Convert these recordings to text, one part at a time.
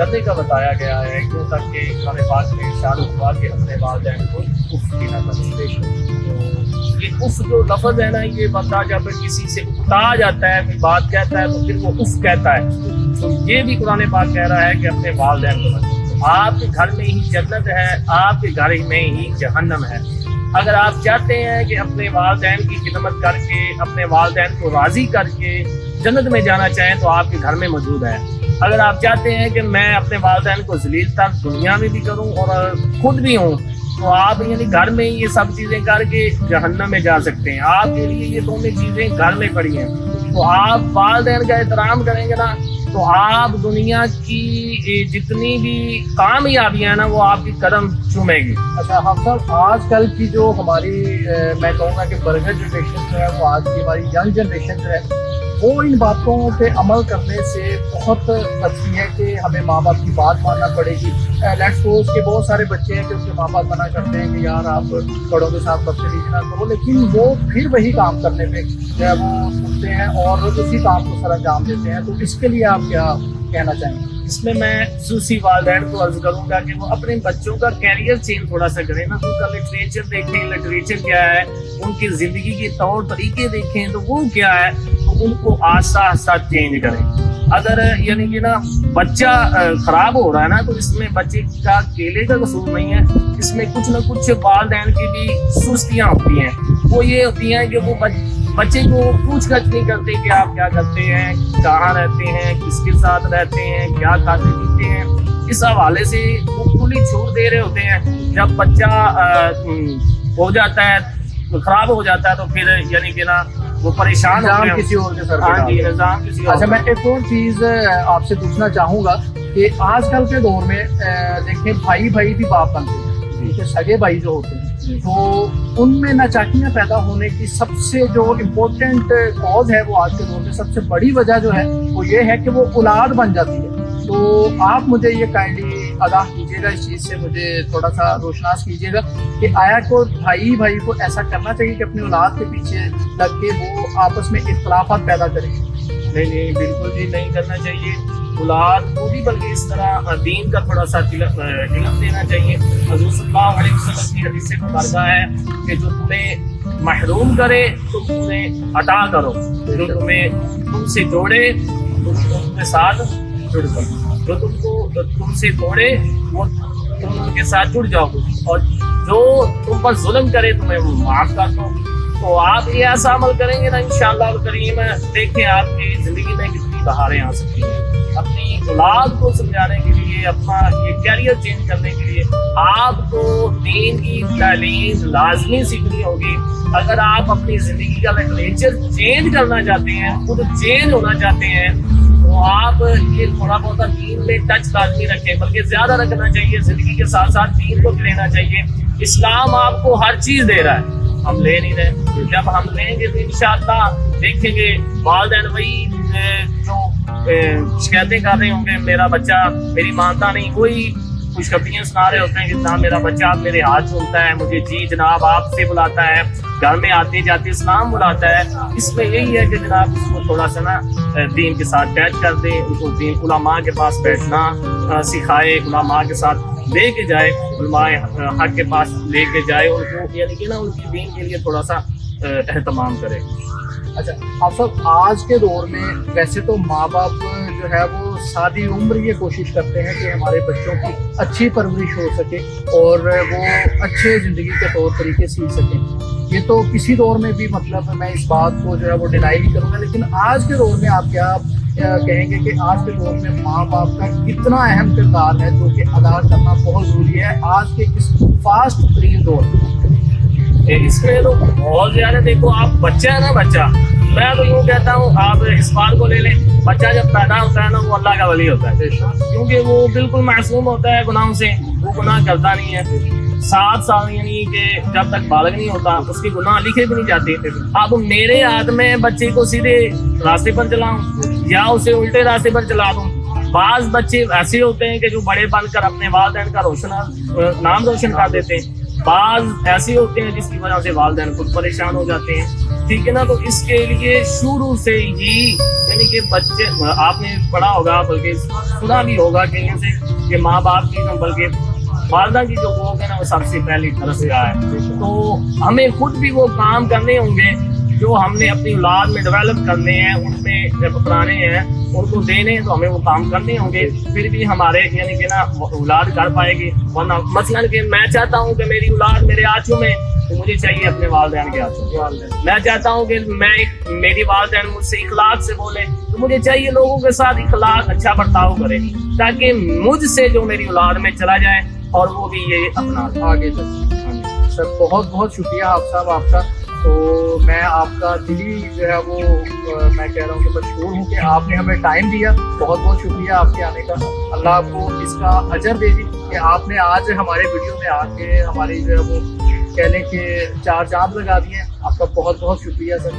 کرنے کا بتایا گیا ہے، یوں تک کہ قرآن پاک میں ارشاد ہوا کہ اپنے والدین کو اف کہنا کریں۔ یہ اف جو لفظ ہے نا، یہ بندہ جب کسی سے اکتا جاتا ہے، کوئی بات کہتا ہے تو پھر وہ اف کہتا ہے، تو یہ بھی قرآن پاک کہہ رہا ہے کہ اپنے والدین کو مت۔ آپ کے گھر میں ہی جنت ہے، آپ کے گھر میں ہی جہنم ہے۔ اگر آپ چاہتے ہیں کہ اپنے والدین کی خدمت کر کے، اپنے والدین کو راضی کر کے جنت میں جانا چاہیں تو آپ کے گھر میں موجود ہے۔ اگر آپ چاہتے ہیں کہ میں اپنے والدین کو ذلیل تر دنیا میں بھی کروں اور خود بھی ہوں، تو آپ یعنی گھر میں یہ سب چیزیں کر کے جہنم میں جا سکتے ہیں۔ آپ کے لیے یہ دونوں چیزیں گھر میں پڑی ہیں، تو آپ والدین کا احترام کریں گے نا، تو آپ دنیا کی جتنی بھی کامیابیاں ہیں نا، وہ آپ کی قدم چومے گی۔ اچھا ہم صاحب، آج کل کی جو ہماری میں کہوں گا کہ برگر جنریشن جو ہے، وہ آج کی ہماری ینگ جنریشن جو ہے، وہ ان باتوں پہ عمل کرنے سے بہت بچتی ہے کہ ہمیں ماں باپ کی بات ماننا پڑے گی۔ لیٹس سپوز کہ بہت سارے بچے ہیں کہ ان کے ماں باپ منع کرتے ہیں کہ یار آپ بڑوں کے ساتھ بدتمیزی نہ کرو، لیکن وہ پھر وہی کام کرنے میں جو ہے وہ سنتے ہیں اور اسی کام کو سر انجام دیتے ہیں۔ تو اس کے لیے آپ کیا کہنا چاہیں گے؟ اس میں خصوصی والدین کو عرض کروں گا کہ وہ اپنے بچوں کا کیریئر چینج تھوڑا سا کریں نا، ان کا لٹریچر دیکھیں، لٹریچر کیا ہے، ان کی زندگی کے طور طریقے دیکھیں تو وہ کیا ہے، تو ان کو آہستہ آہستہ چینج کریں۔ اگر یعنی کہ نا بچہ خراب ہو رہا ہے نا، تو اس میں بچے کا اکیلے کا قصور نہیں ہے، اس میں کچھ نہ کچھ والدین کی بھی سستیاں ہوتی ہیں۔ وہ یہ ہوتی ہیں کہ وہ بچے کو پوچھ گچھ نہیں کرتے کہ آپ کیا کرتے ہیں، کہاں رہتے ہیں، کس کے ساتھ رہتے ہیں، کیا کھاتے پیتے ہیں۔ اس حوالے سے وہ کھلی چھوٹ دے رہے ہوتے ہیں۔ جب بچہ ہو جاتا ہے، خراب ہو جاتا ہے، تو پھر یعنی کہ نا وہ پریشان ہوتے ہیں، کسی اور کے سر۔ ہاں جی، نظام کسی اور۔ اچھا میں ایک اور چیز آپ سے پوچھنا چاہوں گا کہ آج کل کے دور میں دیکھیں بھائی بھائی بھی باپ بنتے ہیں، سگے بھائی جو ہوتے ہیں، تو ان میں ناچاکیاں پیدا ہونے کی سب سے جو امپورٹنٹ کاز ہے، وہ آج کے دور میں سب سے بڑی وجہ جو ہے وہ یہ ہے کہ وہ اولاد بن جاتی ہے۔ تو آپ مجھے یہ کائنڈلی آگاہ کیجیے گا، اس چیز سے مجھے تھوڑا سا روشناس کیجیے گا کہ آیا کو بھائی بھائی کو ایسا کرنا چاہیے کہ اپنی اولاد کے پیچھے لگ کے وہ آپس میں اختلافات پیدا کریں؟ نہیں بالکل جی نہیں کرنا چاہیے۔ اولاد کو بھی بلکہ اس طرح دین کا تھوڑا سا علم دینا چاہیے۔ حضور صلی اللہ علیہ وسلم کی حدیث سے مبارکہ ہے کہ جو تمہیں محروم کرے تم انہیں عطا کرو، جو تم سے جوڑے تم ان کے ساتھ جڑ جاؤ، جو تم سے توڑے وہ تم ان کے ساتھ جڑ جاؤ، اور جو تم پر ظلم کرے تمہیں وہ معاف کر دو۔ تو آپ یہ ایسا عمل کریں گے نا، انشاءاللہ الکریم دیکھیں آپ کی زندگی میں کتنی بہاریں آ سکتی ہیں۔ اپنی اولاد کو سمجھانے کے لیے، اپنا یہ کیریئر چینج کرنے کے لیے آپ کو دین کی تعلیم لازمی سیکھنی ہوگی۔ اگر آپ اپنی زندگی کا لٹریچر چینج کرنا چاہتے ہیں، خود چینج ہونا چاہتے ہیں، تو آپ یہ تھوڑا بہت دین میں ٹچ لازمی رکھیں، بلکہ زیادہ رکھنا چاہیے۔ زندگی کے ساتھ ساتھ دین کو بھی لینا چاہیے۔ اسلام آپ کو ہر چیز دے رہا ہے، ہم لے نہیں رہے۔ جب ہم لیں گے تو انشاءاللہ دیکھیں گے والدین وہی جو شکایتیں کر رہے ہوں گے، میرا بچہ میری مانتا نہیں، وہی خوشخبریاں سنا رہے ہوتے ہیں کہ جناب میرا بچہ میرے ہاتھ چومتا ہے، مجھے جی جناب آپ سے بلاتا ہے، گھر میں آتے جاتے اسلام بلاتا ہے۔ اس میں یہی ہے کہ جناب اس کو تھوڑا سا نا دین کے ساتھ اٹیچ کر دیں، ان کو دین علماء کے پاس بیٹھنا سکھائے، علماء کے ساتھ لے کے جائے، علماء حق کے پاس لے کے جائے ان کو، یعنی کہ نا ان کی دین کے لیے تھوڑا سا اہتمام کرے۔ اچھا آپ صاحب، آج کے دور میں ویسے تو ماں باپ جو ہے وہ ساری عمر یہ کوشش کرتے ہیں کہ ہمارے بچوں کی اچھی پرورش ہو سکے اور وہ اچھے زندگی کے طور طریقے سیکھ سکیں۔ یہ تو کسی دور میں بھی مطلب میں اس بات کو جو ہے وہ ڈینائی نہیں کروں گا، لیکن آج کے دور میں آپ کیا کہیں گے کہ آج کے دور میں ماں باپ کا کتنا اہم کردار ہے جو کہ ادا کرنا بہت ضروری ہے آج کے اس فاسٹ ترین دور میں؟ اس میں تو بہت زیادہ دیکھو، آپ بچہ ہے نا، بچہ میں تو یوں کہتا ہوں آپ اس بات کو لے لیں، بچہ جب پیدا ہوتا ہے نا وہ اللہ کا ولی ہوتا ہے، کیونکہ وہ بالکل معصوم ہوتا ہے گناہوں سے، وہ گناہ کرتا نہیں ہے۔ 7 سال یعنی کہ جب تک بالغ نہیں ہوتا اس کے گناہ لکھے بھی نہیں جاتے۔ اب میرے ہاتھ میں بچے کو سیدھے راستے پر چلاؤں یا اسے الٹے راستے پر چلا دوں۔ بعض بچے ایسے ہوتے ہیں کہ جو بڑے بن کر اپنے والدین کا نام روشن کر دیتے ہیں، بعض ایسے ہوتے ہیں جس کی وجہ سے والدین خود پریشان ہو جاتے ہیں، ٹھیک ہے نا. تو اس کے لیے شروع سے ہی یعنی کہ بچے، آپ نے پڑھا ہوگا بلکہ سنا بھی ہوگا کہیں سے کہ ماں باپ کی بلکہ والدہ کی جو وہ ہے نا وہ سب سے پہلی درسگاہ ہے. تو ہمیں خود بھی وہ کام کرنے ہوں گے جو ہم نے اپنی اولاد میں ڈیولپ کرنے ہیں، ان میں اپنانے ہیں، ان کو دینے ہیں، تو ہمیں وہ کام کرنے ہوں گے. پھر بھی ہمارے یعنی کہ نا اولاد کر پائے گی. ورنہ مثلاً کہ میں چاہتا ہوں کہ میری اولاد میرے آنچوں میں، تو مجھے چاہیے اپنے والدین کے آنچوں میں. میں چاہتا ہوں کہ میری والدین مجھ سے اخلاق سے بولیں، تو مجھے چاہیے لوگوں کے ساتھ اخلاق اچھا برتاؤ کرے، تاکہ مجھ سے جو میری اولاد میں چلا جائے اور وہ بھی یہ اپنا آگے تک. سر بہت بہت شکریہ آپ صاحب آپ کا. تو میں آپ کا دلی جو ہے وہ میں کہہ رہا ہوں کہ مشہور ہوں کہ آپ نے ہمیں ٹائم دیا. بہت بہت شکریہ آپ کے آنے کا. اللہ آپ کو اس کا اجر دے دی کہ آپ نے آج ہمارے ویڈیو میں آ کے ہماری جو ہے وہ کہہ لیں کہ 4 چاند لگا دیے. آپ کا بہت بہت شکریہ سر.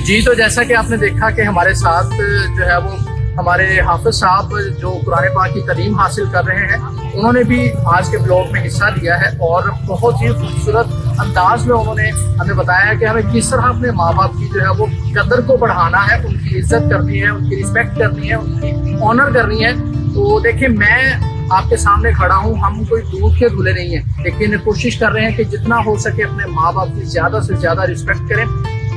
جی تو جیسا کہ آپ نے دیکھا کہ ہمارے ساتھ جو ہے وہ ہمارے حافظ صاحب جو قرآن پاک کی تعلیم حاصل کر رہے ہیں، انہوں نے بھی آج کے بلاگ میں حصہ لیا ہے اور بہت ہی خوبصورت انداز میں انہوں نے ہمیں بتایا کہ ہمیں کس طرح اپنے ماں باپ کی جو ہے وہ قدر کو بڑھانا ہے، ان کی عزت کرنی ہے، ان کی رسپیکٹ کرنی ہے، ان کی آنر کرنی ہے. تو دیکھیں میں آپ کے سامنے کھڑا ہوں، ہم کوئی دودھ کے دھلے نہیں ہیں، لیکن کوشش کر رہے ہیں کہ جتنا ہو سکے اپنے ماں باپ کی زیادہ سے زیادہ رسپیکٹ کریں.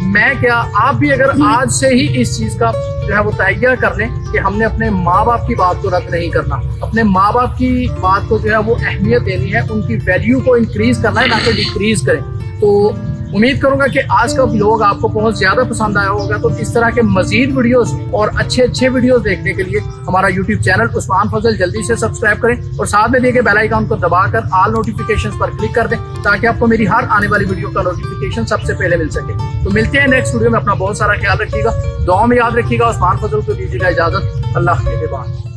میں کیا آپ بھی اگر آج سے ہی اس چیز کا جو ہے وہ تہیہ کر لیں کہ ہم نے اپنے ماں باپ کی بات کو رد نہیں کرنا، اپنے ماں باپ کی بات کو جو ہے وہ اہمیت دینی ہے، ان کی ویلیو کو انکریز کرنا ہے نہ کہ ڈیکریز کریں. تو امید کروں گا کہ آج کا ولاگ آپ کو بہت زیادہ پسند آیا ہوگا. تو اس طرح کے مزید ویڈیوز اور اچھے ویڈیوز دیکھنے کے لیے ہمارا یوٹیوب چینل عثمان فضل جلدی سے سبسکرائب کریں اور ساتھ میں دیے گئے بیل آئیکن کو دبا کر آل نوٹیفیکیشنز پر کلک کر دیں تاکہ آپ کو میری ہر آنے والی ویڈیو کا نوٹیفیکیشن سب سے پہلے مل سکے. تو ملتے ہیں نیکسٹ ویڈیو میں. اپنا بہت سارا خیال رکھیے گا، دعاؤں میں یاد رکھیے گا. عثمان فضل کو دیجیے گا اجازت. اللہ کے بعد.